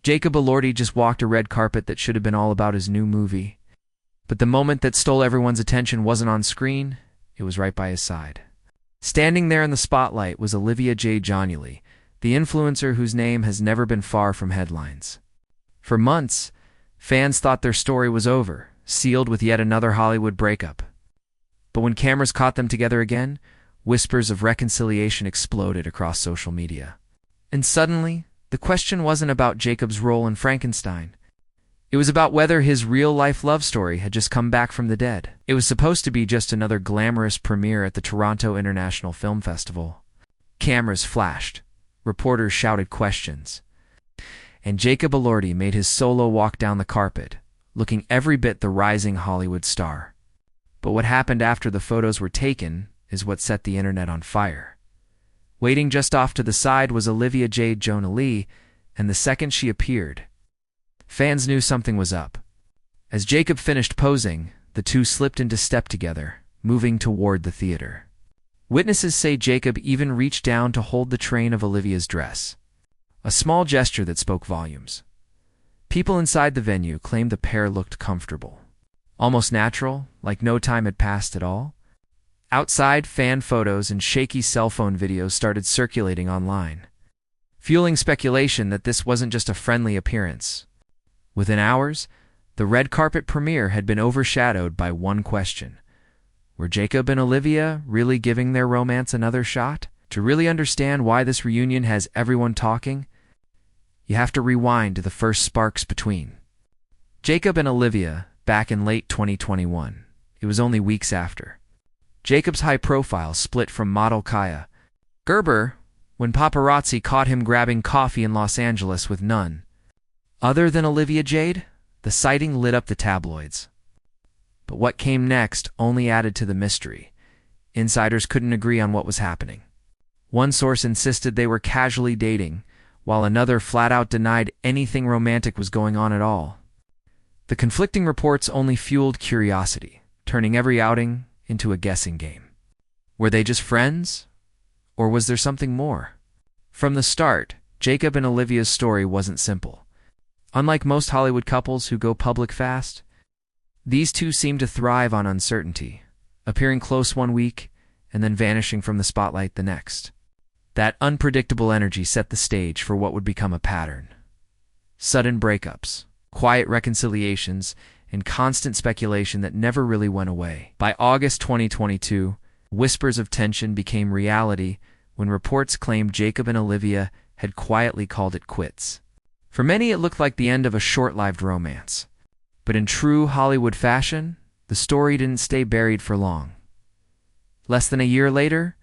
Jacob Elordi just walked a red carpet that should have been all about his new movie. But the moment that stole everyone's attention wasn't on screen, it was right by his side. Standing there in the spotlight was Olivia Jade Giannulli, the influencer whose name has never been far from headlines. For months, fans thought their story was over, sealed with yet another Hollywood breakup. But when cameras caught them together again, whispers of reconciliation exploded across social media. And suddenly, the question wasn't about Jacob's role in Frankenstein. It was about whether his real-life love story had just come back from the dead. It was supposed to be just another glamorous premiere at the Toronto International Film Festival. Cameras flashed. Reporters shouted questions. And Jacob Elordi made his solo walk down the carpet, looking every bit the rising Hollywood star. But what happened after the photos were taken is what set the internet on fire. Waiting just off to the side was Olivia Jade Giannulli, and the second she appeared, fans knew something was up. As Jacob finished posing, the two slipped into step together, moving toward the theater. Witnesses say Jacob even reached down to hold the train of Olivia's dress, a small gesture that spoke volumes. People inside the venue claimed the pair looked comfortable, almost natural, like no time had passed at all. Outside, fan photos and shaky cell phone videos started circulating online, fueling speculation that this wasn't just a friendly appearance. Within hours, the red carpet premiere had been overshadowed by one question. Were Jacob and Olivia really giving their romance another shot? To really understand why this reunion has everyone talking, you have to rewind to the first sparks between Jacob and Olivia back in late 2021. It was only weeks after Jacob's high profile split from model Kaia Gerber when paparazzi caught him grabbing coffee in Los Angeles with none other than Olivia Jade. The sighting lit up the tabloids. But what came next only added to the mystery. Insiders couldn't agree on what was happening. One source insisted they were casually dating, while another flat-out denied anything romantic was going on at all. The conflicting reports only fueled curiosity, turning every outing into a guessing game. Were they just friends? Or was there something more? From the start, Jacob and Olivia's story wasn't simple. Unlike most Hollywood couples who go public fast, these two seemed to thrive on uncertainty, appearing close one week and then vanishing from the spotlight the next. That unpredictable energy set the stage for what would become a pattern. Sudden breakups, quiet reconciliations, and constant speculation that never really went away. By August 2022, whispers of tension became reality when reports claimed Jacob and Olivia had quietly called it quits. For many, it looked like the end of a short-lived romance. But in true Hollywood fashion, the story didn't stay buried for long. Less than a year later,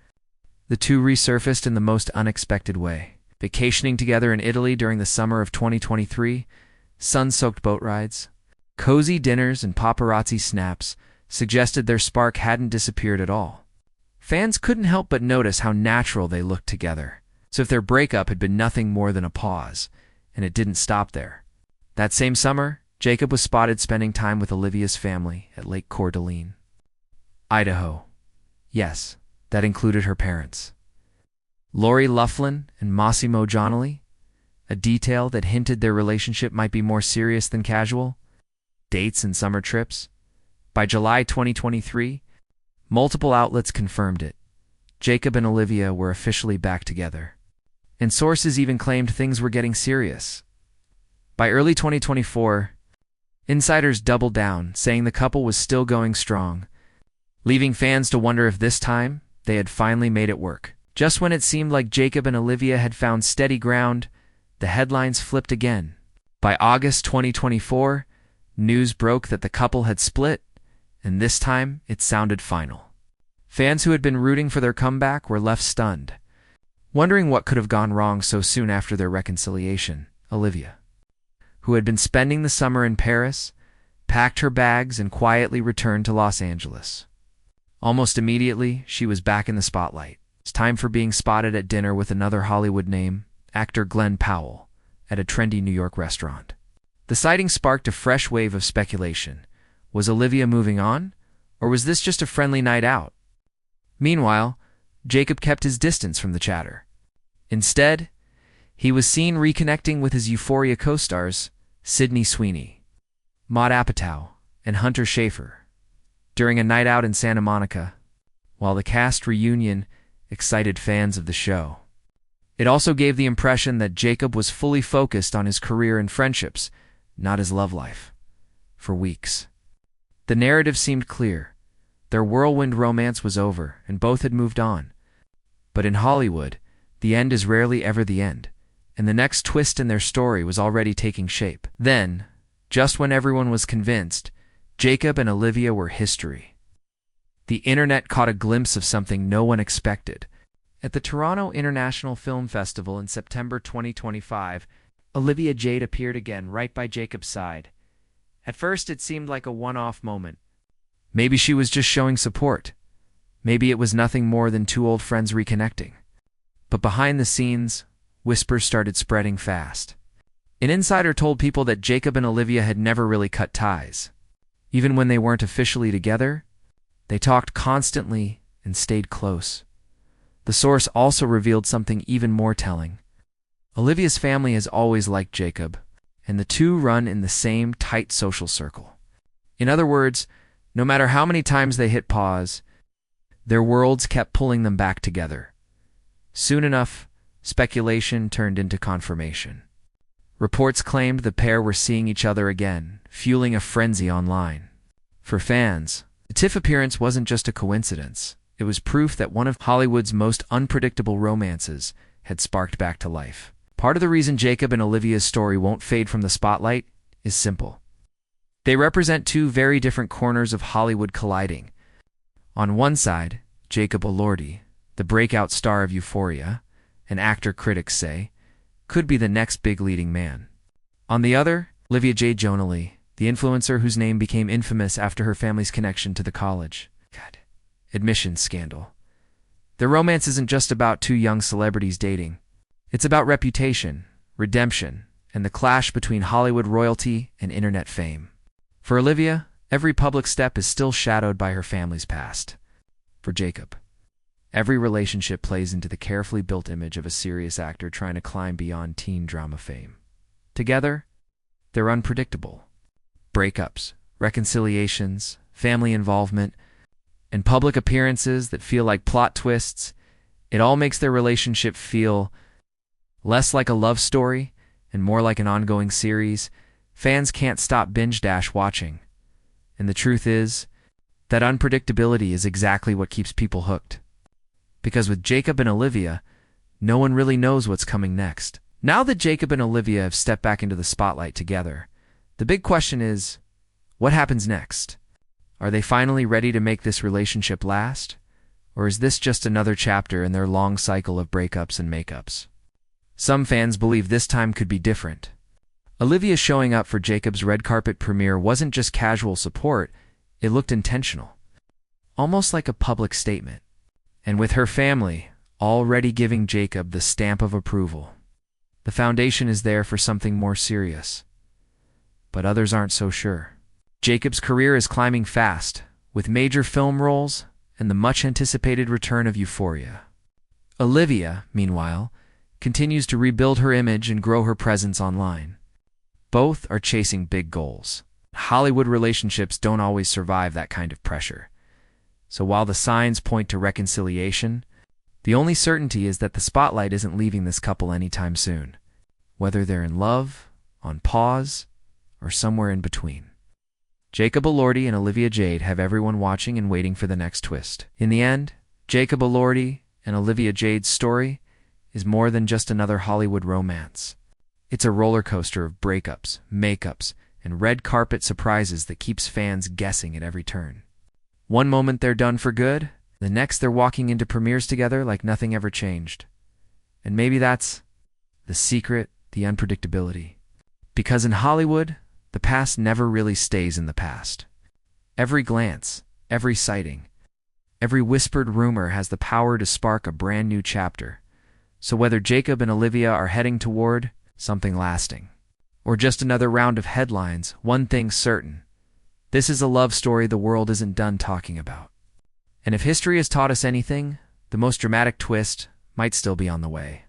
the two resurfaced in the most unexpected way. Vacationing together in Italy during the summer of 2023, sun-soaked boat rides, cozy dinners, and paparazzi snaps suggested their spark hadn't disappeared at all. Fans couldn't help but notice how natural they looked together. So if their breakup had been nothing more than a pause, and it didn't stop there. That same summer, Jacob was spotted spending time with Olivia's family at Lake Coeur d'Alene, Idaho. Yes, that included her parents, Lori Loughlin and Massimo Giannulli, a detail that hinted their relationship might be more serious than casual. Dates and summer trips. By July 2023, multiple outlets confirmed it. Jacob and Olivia were officially back together. And sources even claimed things were getting serious. By early 2024, insiders doubled down, saying the couple was still going strong, leaving fans to wonder if this time they had finally made it work. Just when it seemed like Jacob and Olivia had found steady ground, the headlines flipped again. By August 2024, news broke that the couple had split, and this time it sounded final. Fans who had been rooting for their comeback were left stunned, wondering what could have gone wrong so soon after their reconciliation. Olivia, who had been spending the summer in Paris, packed her bags and quietly returned to Los Angeles. Almost immediately, she was back in the spotlight. It's time for being spotted at dinner with another Hollywood name, actor Glenn Powell, at a trendy New York restaurant. The sighting sparked a fresh wave of speculation. Was Olivia moving on, or was this just a friendly night out? Meanwhile, Jacob kept his distance from the chatter. Instead, He was seen reconnecting with his Euphoria co-stars, Sydney Sweeney, Maude Apatow, and Hunter Schafer, during a night out in Santa Monica, while the cast reunion excited fans of the show. It also gave the impression that Jacob was fully focused on his career and friendships, not his love life. For weeks, the narrative seemed clear. Their whirlwind romance was over, and both had moved on. But in Hollywood, the end is rarely ever the end, and the next twist in their story was already taking shape. Then, just when everyone was convinced, Jacob and Olivia were history. The internet caught a glimpse of something no one expected. At the Toronto International Film Festival in September 2025, Olivia Jade appeared again right by Jacob's side. At first, it seemed like a one-off moment. Maybe she was just showing support. Maybe it was nothing more than two old friends reconnecting. But behind the scenes, whispers started spreading fast. An insider told people that Jacob and Olivia had never really cut ties. Even when they weren't officially together, they talked constantly and stayed close. The source also revealed something even more telling. Olivia's family has always liked Jacob, and the two run in the same tight social circle. In other words, no matter how many times they hit pause, their worlds kept pulling them back together. Soon enough, speculation turned into confirmation. Reports claimed the pair were seeing each other again, fueling a frenzy online. For fans, the TIFF appearance wasn't just a coincidence. It was proof that one of Hollywood's most unpredictable romances had sparked back to life. Part of the reason Jacob and Olivia's story won't fade from the spotlight is simple. They represent two very different corners of Hollywood colliding. On one side, Jacob Elordi, the breakout star of Euphoria, an actor critics say, could be the next big leading man. On the other, Olivia Jade Giannulli, the influencer whose name became infamous after her family's connection to the college admissions scandal. Their romance isn't just about two young celebrities dating. It's about reputation, redemption, and the clash between Hollywood royalty and internet fame. For Olivia, every public step is still shadowed by her family's past. For Jacob, every relationship plays into the carefully built image of a serious actor trying to climb beyond teen drama fame. Together, they're unpredictable. Breakups, reconciliations, family involvement, and public appearances that feel like plot twists, it all makes their relationship feel less like a love story and more like an ongoing series. Fans can't stop binge-dash watching. And the truth is that unpredictability is exactly what keeps people hooked. Because with Jacob and Olivia, no one really knows what's coming next. Now that Jacob and Olivia have stepped back into the spotlight together, the big question is, what happens next? Are they finally ready to make this relationship last? Or is this just another chapter in their long cycle of breakups and makeups? Some fans believe this time could be different. Olivia showing up for Jacob's red carpet premiere wasn't just casual support, it looked intentional. Almost like a public statement. And with her family already giving Jacob the stamp of approval, the foundation is there for something more serious. But others aren't so sure. Jacob's career is climbing fast, with major film roles and the much-anticipated return of Euphoria. Olivia, meanwhile, continues to rebuild her image and grow her presence online. Both are chasing big goals. Hollywood relationships don't always survive that kind of pressure. So while the signs point to reconciliation, the only certainty is that the spotlight isn't leaving this couple anytime soon, whether they're in love, on pause, or somewhere in between. Jacob Elordi and Olivia Jade have everyone watching and waiting for the next twist. In the end, Jacob Elordi and Olivia Jade's story is more than just another Hollywood romance. It's a roller coaster of breakups, makeups, and red carpet surprises that keeps fans guessing at every turn. One moment they're done for good, the next they're walking into premieres together like nothing ever changed. And maybe that's the secret, the unpredictability. Because in Hollywood, the past never really stays in the past. Every glance, every sighting, every whispered rumor has the power to spark a brand new chapter. So whether Jacob and Olivia are heading toward something lasting, or just another round of headlines, one thing's certain. This is a love story the world isn't done talking about. And if history has taught us anything, the most dramatic twist might still be on the way.